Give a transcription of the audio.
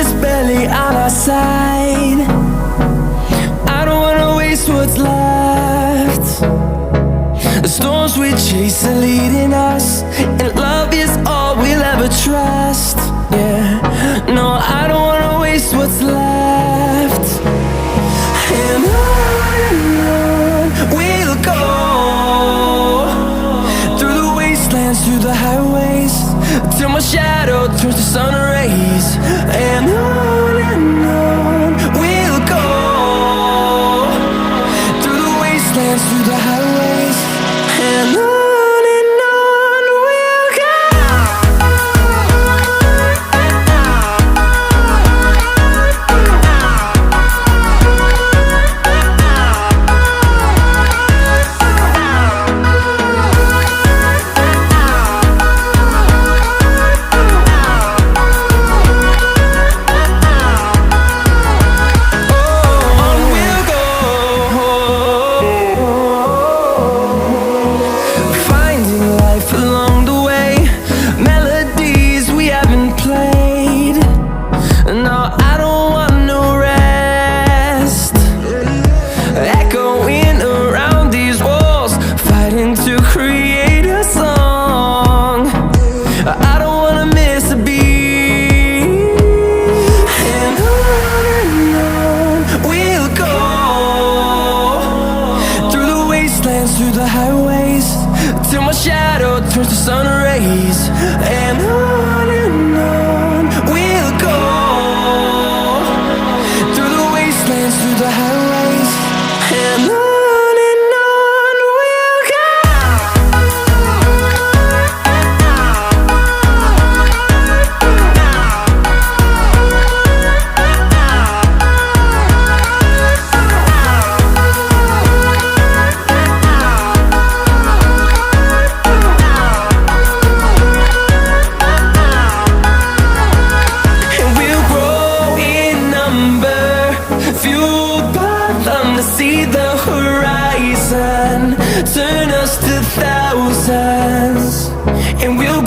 is barely on our side. I don't wanna waste what's left. The storms we chase are leading us, and love is all we'll ever trust. Yeah, no, I don't wanna waste what's left. And on we'll go, through the wastelands, through the highways, till my shadow turns to sun rays. And on we'll go, through the wastelands, through the highways, and on. To create a song, I don't wanna miss a beat. And on we'll go, through the wastelands, through the highways, till my shadow turns to sun rays. And on we'll go, through the wastelands, through the highways, and on. See the horizon turn us to thousands, and we'll